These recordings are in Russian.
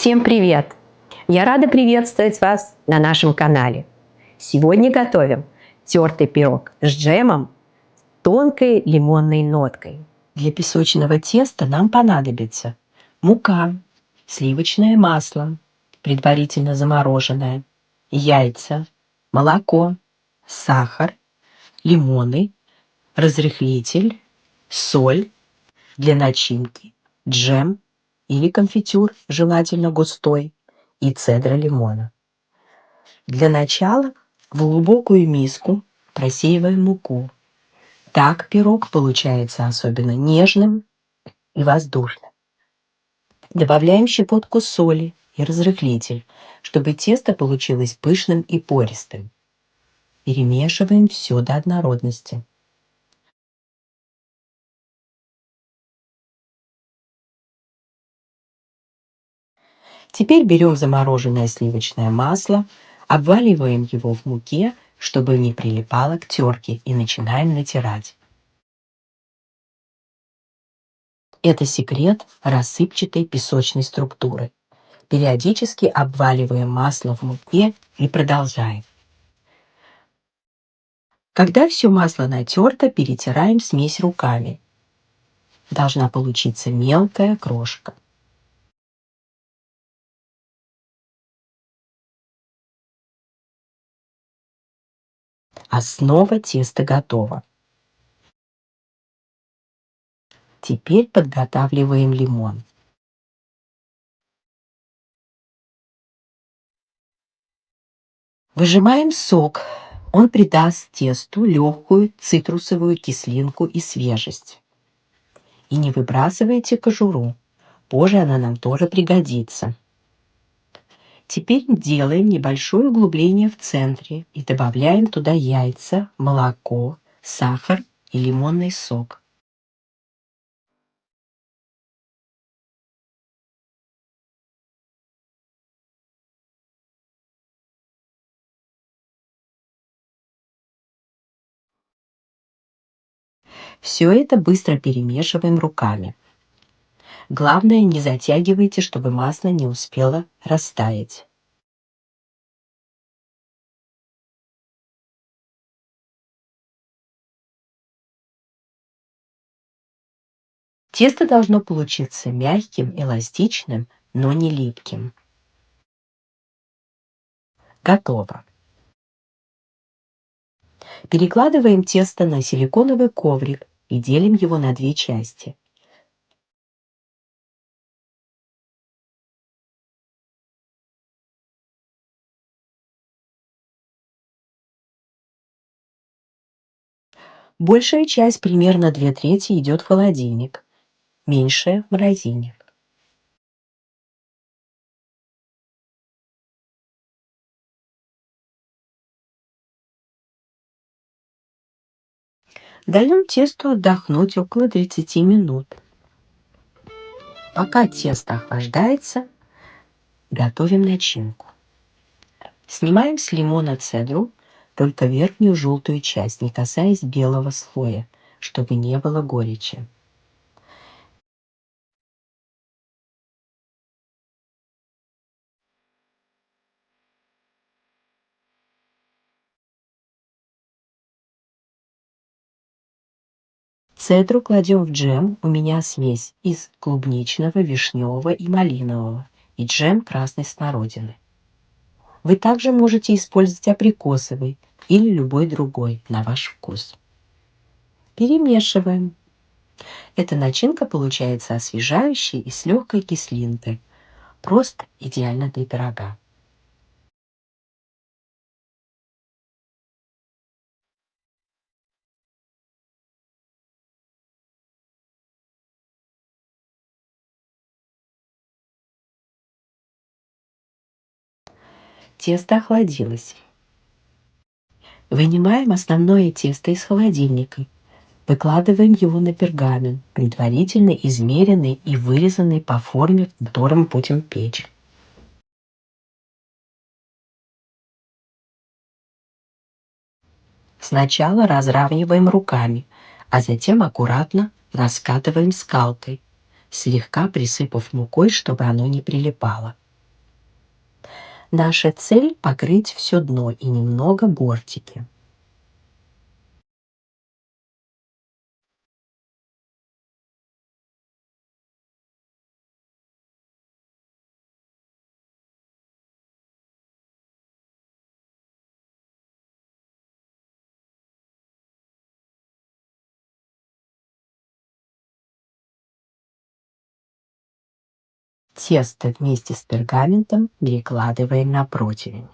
Всем привет! Я рада приветствовать вас на нашем канале. Сегодня готовим тертый пирог с джемом, тонкой лимонной ноткой. Для песочного теста нам понадобится мука, сливочное масло, предварительно замороженное, яйца, молоко, сахар, лимоны, разрыхлитель, соль, для начинки джем или конфитюр, желательно густой, и цедра лимона. Для начала в глубокую миску просеиваем муку. Так пирог получается особенно нежным и воздушным. Добавляем щепотку соли и разрыхлитель, чтобы тесто получилось пышным и пористым. Перемешиваем все до однородности. Теперь берем замороженное сливочное масло, обваливаем его в муке, чтобы не прилипало к терке, и начинаем натирать. Это секрет рассыпчатой песочной структуры. Периодически обваливаем масло в муке и продолжаем. Когда все масло натерто, перетираем смесь руками. Должна получиться мелкая крошка. Основа теста готова. Теперь подготавливаем лимон. Выжимаем сок. Он придаст тесту легкую цитрусовую кислинку и свежесть. И не выбрасывайте кожуру. Позже она нам тоже пригодится. Теперь делаем небольшое углубление в центре и добавляем туда яйца, молоко, сахар и лимонный сок. Все это быстро перемешиваем руками. Главное, не затягивайте, чтобы масло не успело растаять. Тесто должно получиться мягким, эластичным, но не липким. Готово. Перекладываем тесто на силиконовый коврик и делим его на две части. Большая часть, примерно 2/3, идет в холодильник, меньшая в морозильник. Даем тесту отдохнуть около 30 минут. Пока тесто охлаждается, готовим начинку. Снимаем с лимона цедру, только верхнюю желтую часть, не касаясь белого слоя, чтобы не было горечи. Цедру кладем в джем. У меня смесь из клубничного, вишневого и малинового, и джем красной смородины. Вы также можете использовать абрикосовый или любой другой на ваш вкус. Перемешиваем. Эта начинка получается освежающей и с легкой кислинкой. Просто идеально для пирога. Тесто охладилось. Вынимаем основное тесто из холодильника. Выкладываем его на пергамент, предварительно измеренный и вырезанный по форме, в котором будем печь. Сначала разравниваем руками, а затем аккуратно раскатываем скалкой, слегка присыпав мукой, чтобы оно не прилипало. Наша цель — покрыть все дно и немного бортики. Тесто вместе с пергаментом перекладываем на противень.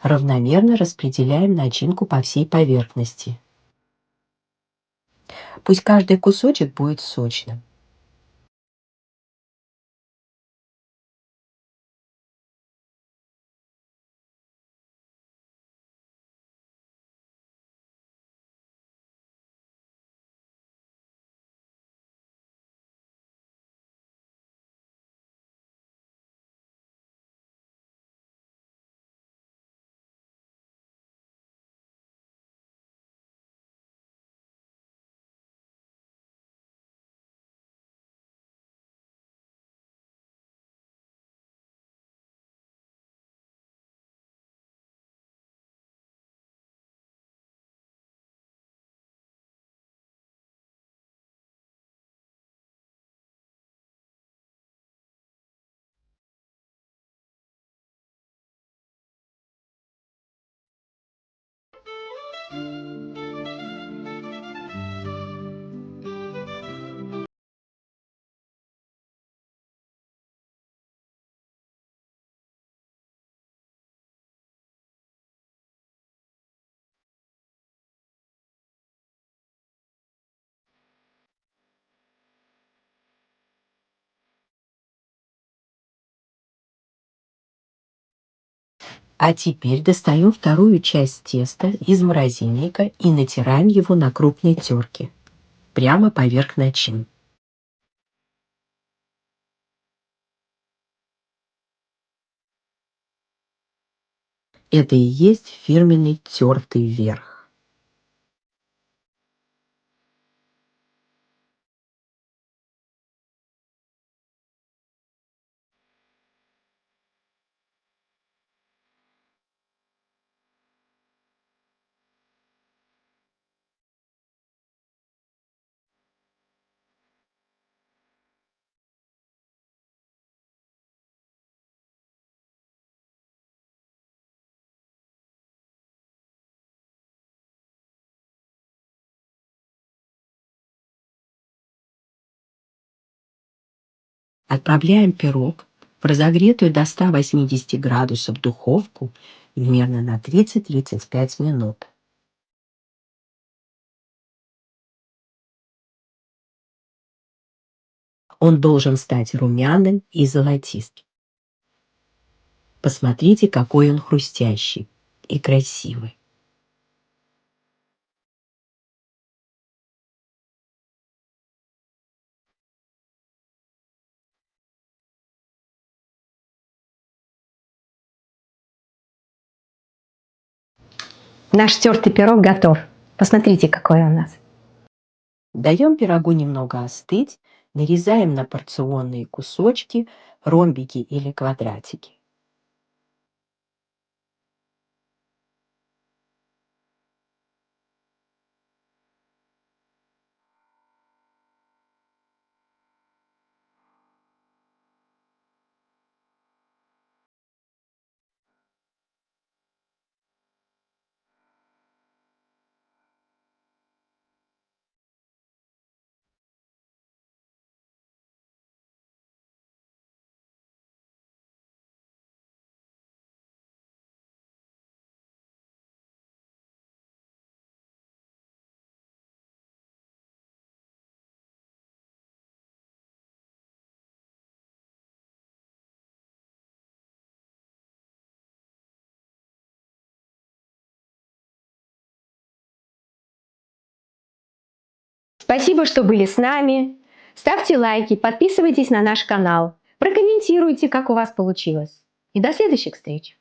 Равномерно распределяем начинку по всей поверхности. Пусть каждый кусочек будет сочным. А теперь достаем вторую часть теста из морозильника и натираем его на крупной терке прямо поверх начинки. Это и есть фирменный тертый верх. Отправляем пирог в разогретую до 180 градусов духовку примерно на 30-35 минут. Он должен стать румяным и золотистым. Посмотрите, какой он хрустящий и красивый. Наш тертый пирог готов. Посмотрите, какой он у нас. Даем пирогу немного остыть, нарезаем на порционные кусочки, ромбики или квадратики. Спасибо, что были с нами. Ставьте лайки, подписывайтесь на наш канал. Прокомментируйте, как у вас получилось. И до следующих встреч!